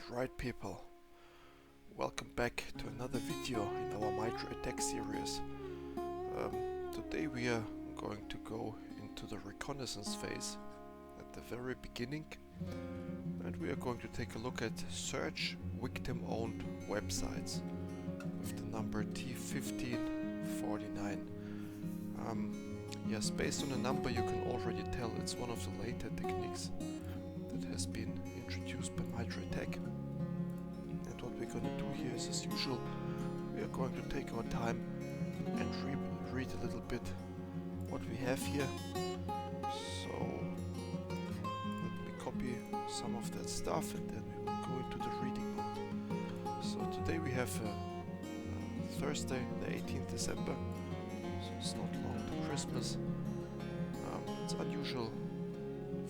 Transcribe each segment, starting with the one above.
Alright people, welcome back to another video in our MITRE attack series. Today we are going to go into the reconnaissance phase at the very beginning, and we are going to take a look at search victim-owned websites with the number T1549. Yes, based on the number you can already tell it's one of the later techniques that has been introduced by MITRE attack. And what we're going to do here is, as usual, we are going to take our time and read a little bit what we have here. So let me copy some of that stuff and then we will go into the reading mode. So today we have Thursday, the 18th December, so it's not long to Christmas. It's unusual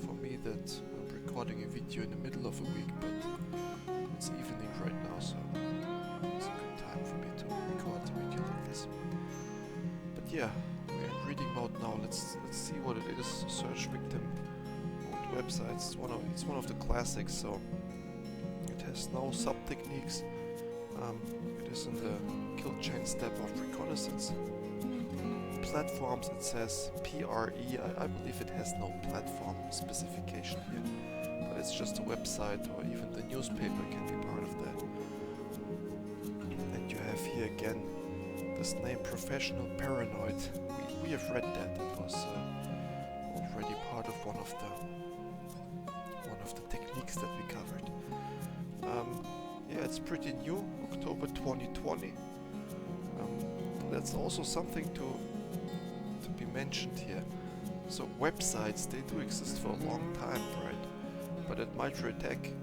for me that I'm recording a video in the middle of a week, but it's evening right now, so it's a good time for me to record a video like this. But yeah, we're in reading mode now. Let's see what it is. Search victim-owned websites. It's one of the classics, so it has no sub-techniques. It is in the kill chain step of reconnaissance. Platforms, it says PRE. I believe it has no platform specification here, but it's just a website, or even the newspaper can be part of that. And you have here again this name, Professional Paranoid. We have read that. It was already part of one of the techniques that we covered. Yeah, it's pretty new, October 2020. That's also something to be mentioned here. So websites, they do exist for a long time, right? But at MITRE attack,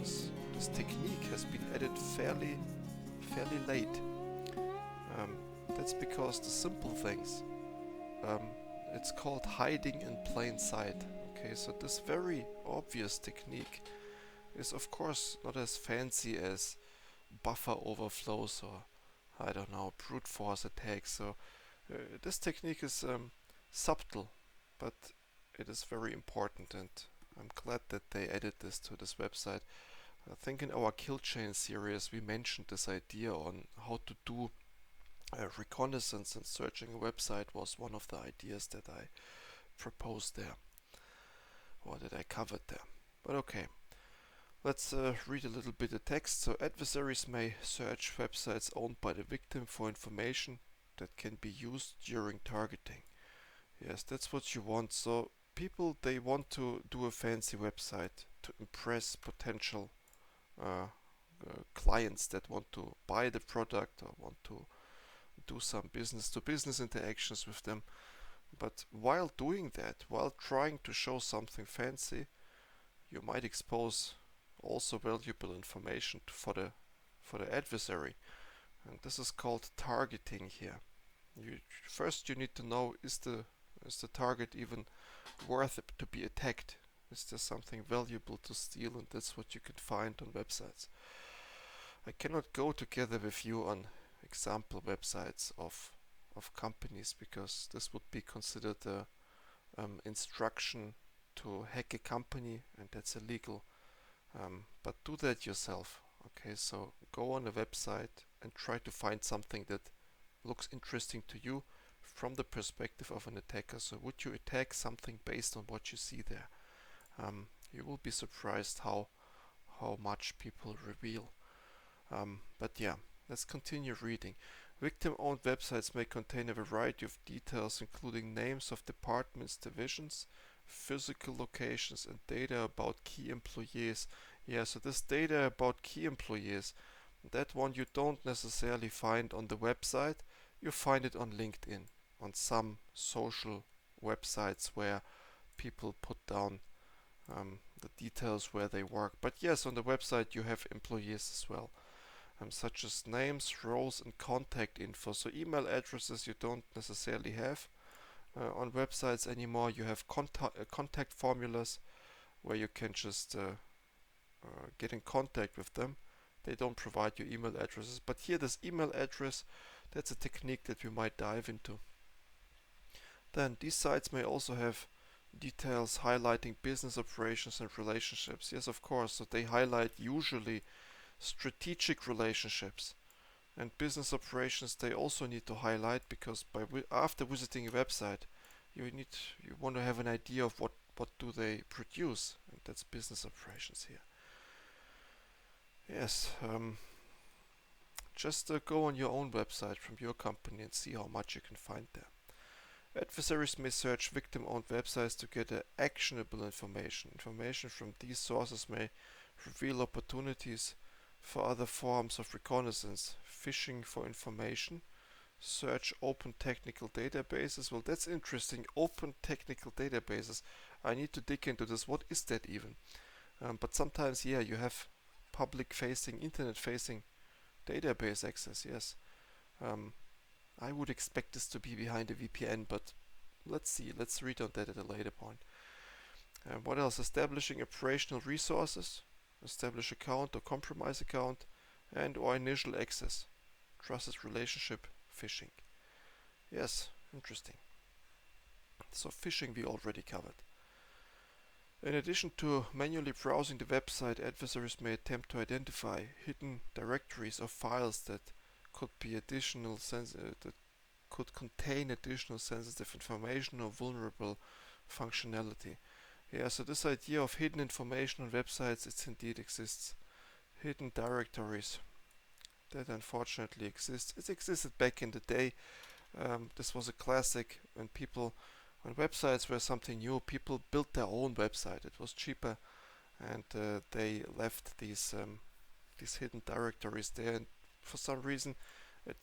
this technique has been added fairly late. That's because the simple things, it's called hiding in plain sight. Okay, so this very obvious technique is of course not as fancy as buffer overflows or, I don't know, brute force attacks. So this technique is subtle, but it is very important, and I'm glad that they added this to this website. I think in our kill chain series we mentioned this idea on how to do reconnaissance, and searching a website was one of the ideas that I proposed there, or that I covered there. But okay, let's read a little bit of text. So adversaries may search websites owned by the victim for information that can be used during targeting. Yes, that's what you want. So people, they want to do a fancy website to impress potential clients that want to buy the product or want to do some business-to-business interactions with them. But while doing that, while trying to show something fancy, you might expose also valuable information for the adversary, and this is called targeting here. First you need to know, is the target even worth it to be attacked? Is there something valuable to steal? And that's what you can find on websites. I cannot go together with you on example websites of companies, because this would be considered a instruction to hack a company, and that's illegal. But do that yourself. Okay, so go on a website and try to find something that looks interesting to you from the perspective of an attacker. So would you attack something based on what you see there? You will be surprised how much people reveal. But yeah, let's continue reading. Victim-owned websites may contain a variety of details, including names of departments, divisions, physical locations, and data about key employees. Yeah, so this data about key employees, that one you don't necessarily find on the website. You find it on LinkedIn, on some social websites where people put down the details where they work. But yes, on the website you have employees as well, such as names, roles, and contact info. So email addresses you don't necessarily have on websites anymore. You have contact formulas where you can just get in contact with them. They don't provide you email addresses, but here this email address, that's a technique that we might dive into. Then these sites may also have Details highlighting business operations and relationships. Yes, of course. So they highlight usually strategic relationships and business operations. They also need to highlight because after visiting a website, you want to have an idea of what do they produce, and that's business operations here. Yes, just go on your own website from your company and see how much you can find there. Adversaries may search victim-owned websites to get actionable information. Information from these sources may reveal opportunities for other forms of reconnaissance, phishing for information, search open technical databases. Well, that's interesting. Open technical databases. I need to dig into this. What is that even? But sometimes, yeah, you have public-facing, internet-facing database access. Yes. I would expect this to be behind a VPN, but let's see. Let's read on that at a later point. What else? Establishing operational resources, establish account or compromise account, and or initial access. Trusted relationship, phishing. Yes, interesting. So phishing we already covered. In addition to manually browsing the website, adversaries may attempt to identify hidden directories or files that could be that could contain additional sensitive information or vulnerable functionality. Yeah, so this idea of hidden information on websites, it indeed exists. Hidden directories that unfortunately exist. It existed back in the day. This was a classic when websites were something new, people built their own website. It was cheaper, and they left these hidden directories there. And for some reason,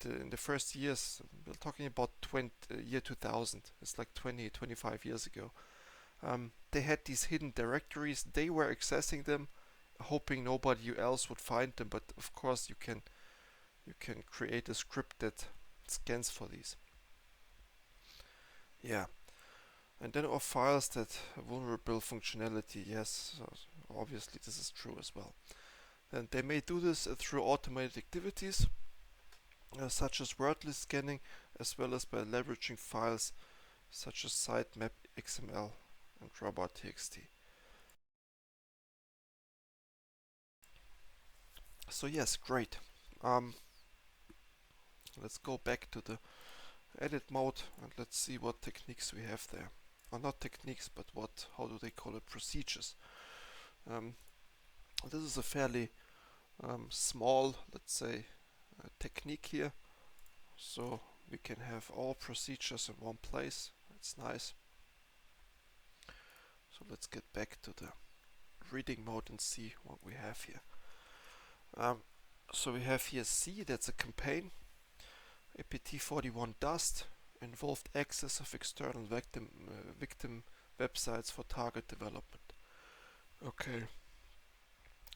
in the first years, we're talking about year 2000. It's like 25 years ago. They had these hidden directories. They were accessing them, hoping nobody else would find them. But of course, you can create a script that scans for these. Yeah. And then of files that vulnerable functionality. Yes, so obviously this is true as well. And they may do this through automated activities, such as wordless scanning, as well as by leveraging files such as sitemap XML and robot.txt. So yes, great. Let's go back to the edit mode and let's see what techniques we have there. Or not techniques, but how do they call it, procedures. This is a fairly small, let's say, technique here. So we can have all procedures in one place. That's nice. So let's get back to the reading mode and see what we have here. So we have here C, that's a campaign. APT41 dust involved access of external victim websites for target development. Okay.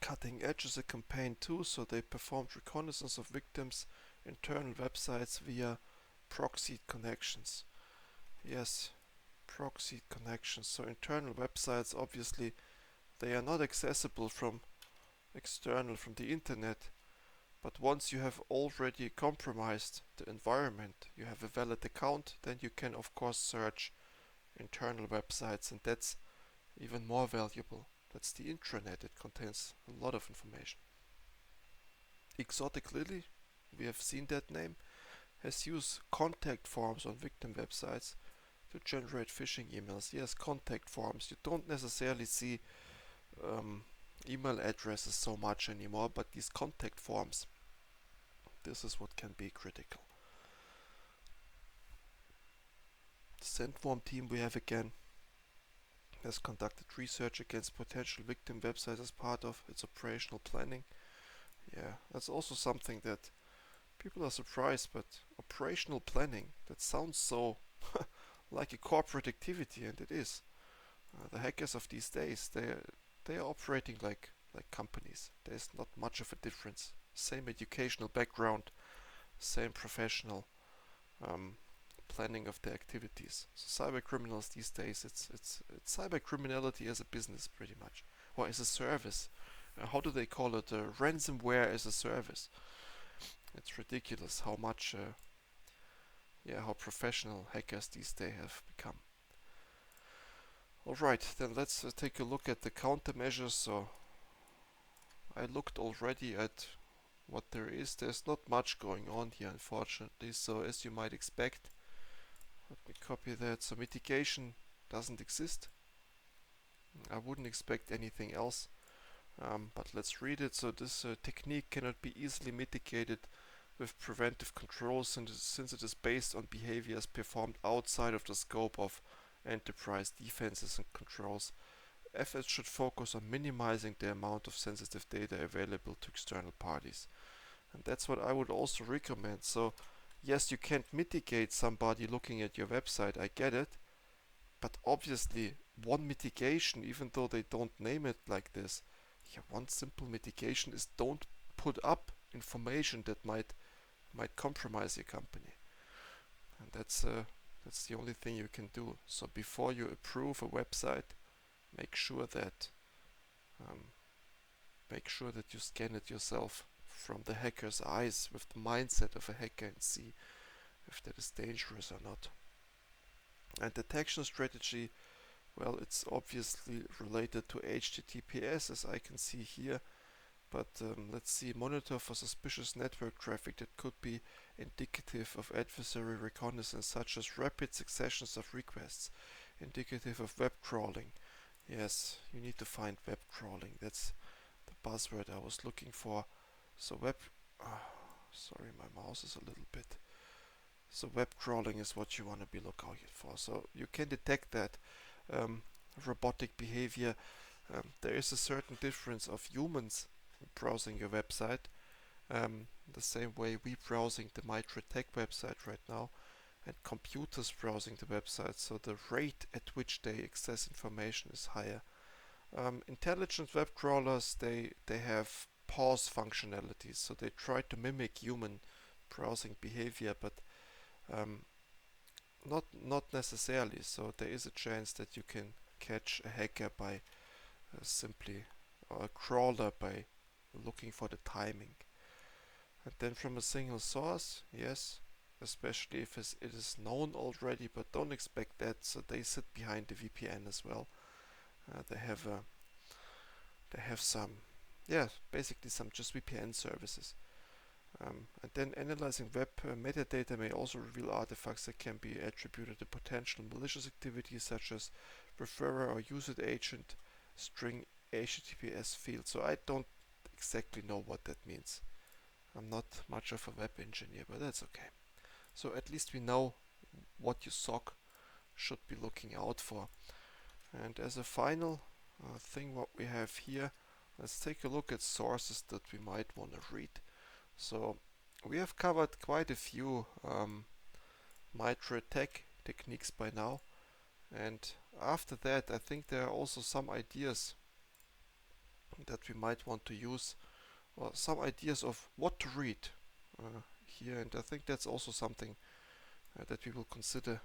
Cutting Edge is a campaign too, so they performed reconnaissance of victims' internal websites via proxied connections. Yes, proxied connections. So internal websites, obviously, they are not accessible from the internet, but once you have already compromised the environment, you have a valid account, then you can of course search internal websites, and that's even more valuable. That's the intranet. It contains a lot of information. Exotic Lily, we have seen that name, has used contact forms on victim websites to generate phishing emails. Yes, contact forms. You don't necessarily see email addresses so much anymore, but these contact forms, this is what can be critical. The Sandworm team we have again has conducted research against potential victim websites as part of its operational planning. Yeah, that's also something that people are surprised, but operational planning, that sounds so like a corporate activity, and it is. The hackers of these days, they are operating like companies. There's not much of a difference. Same educational background, same professional planning of their activities. So cyber criminals these days, it's cyber criminality as a business pretty much, or as a service. How do they call it? Ransomware as a service. It's ridiculous how much, how professional hackers these days have become. Alright, then let's take a look at the countermeasures. So I looked already at what there is. There's not much going on here, unfortunately. So as you might expect, let me copy that. So mitigation doesn't exist. I wouldn't expect anything else. But let's read it. So this technique cannot be easily mitigated with preventive controls since it is based on behaviors performed outside of the scope of enterprise defenses and controls. Efforts should focus on minimizing the amount of sensitive data available to external parties. And that's what I would also recommend. So yes, you can't mitigate somebody looking at your website, I get it, but obviously one mitigation, even though they don't name it like this, one simple mitigation is don't put up information that might compromise your company. And that's the only thing you can do. So before you approve a website, make sure that you scan it yourself from the hacker's eyes with the mindset of a hacker and see if that is dangerous or not. And detection strategy, well, it's obviously related to HTTPS, as I can see here. But let's see, monitor for suspicious network traffic that could be indicative of adversary reconnaissance, such as rapid successions of requests, indicative of web crawling. Yes, you need to find web crawling. That's the buzzword I was looking for. So sorry, my mouse is a little bit. So web crawling is what you want to be looking for. So you can detect that robotic behavior. There is a certain difference of humans browsing your website, the same way we browsing the MITRE website right now, and computers browsing the website, so the rate at which they access information is higher. Intelligent web crawlers, they have pause functionalities, so they try to mimic human browsing behavior, but not necessarily. So there is a chance that you can catch a hacker by simply, or a crawler by looking for the timing. And then from a single source, yes, especially if it is known already, but don't expect that. So they sit behind the VPN as well. They have some, basically some just VPN services. And then analyzing web metadata may also reveal artifacts that can be attributed to potential malicious activities, such as referrer or user agent string HTTPS field. So I don't exactly know what that means. I'm not much of a web engineer, but that's okay. So at least we know what your SOC should be looking out for. And as a final thing, what we have here, let's take a look at sources that we might want to read. So we have covered quite a few MITRE techniques by now, and after that I think there are also some ideas that we might want to use, or some ideas of what to read here, and I think that's also something that we will consider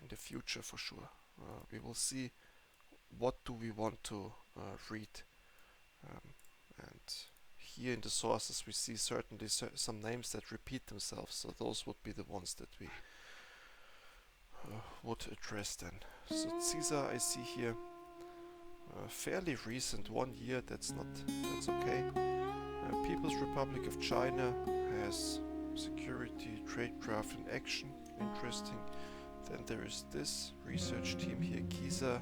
in the future for sure. We will see what do we want to read, and here in the sources we see certainly some names that repeat themselves, so those would be the ones that we would address then. So CISA I see here, fairly recent, 1 year, that's okay. People's Republic of China has security tradecraft in action, interesting. Then there is this research team here, KISA.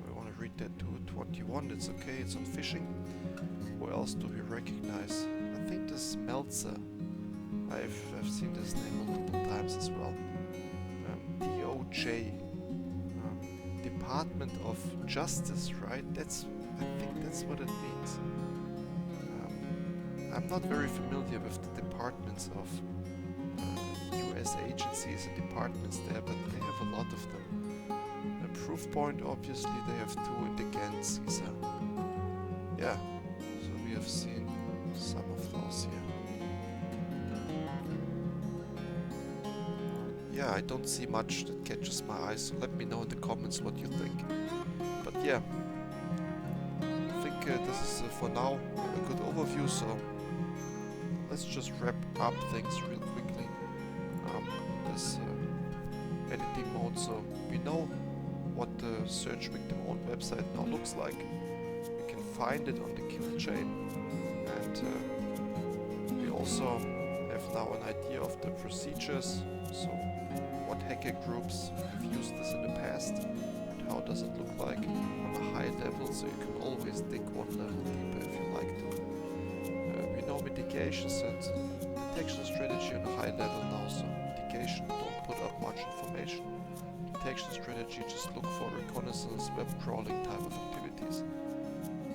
I want to read that to 21, that's okay, it's on phishing. Who else do we recognize? I think this Meltzer. I've seen this name multiple times as well. DOJ, Department of Justice, right? I think that's what it means. I'm not very familiar with the departments of US agencies and departments there, but they have a lot of them. Proofpoint, obviously, they have 2 in the GAN CISA. Yeah, so we have seen some of those here. Yeah, I don't see much that catches my eye, so let me know in the comments what you think. But yeah, I think this is for now a good overview, so let's just wrap up things real quickly. This editing mode, so we know what the search victim owned website now looks like. We can find it on the kill chain, and we also have now an idea of the procedures, so what hacker groups have used this in the past and how does it look like on a high level, so you can always dig one level deeper if you like to. We know mitigations and detection strategy on a high level now, so mitigation, don't put up much information. Detection strategy, just look for reconnaissance, web crawling type of activities.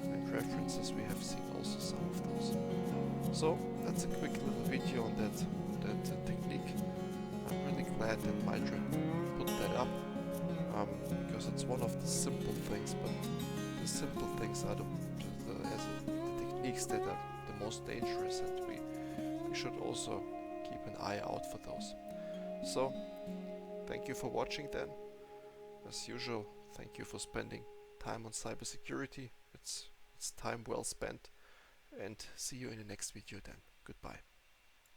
And references, we have seen also some of those. So that's a quick little video on that technique. I'm really glad that MITRE put that up, because it's one of the simple things, but the simple things are the techniques that are the most dangerous, and we should also keep an eye out for those. So thank you for watching then. As usual, thank you for spending time on cybersecurity. It's time well spent, and see you in the next video then. Goodbye.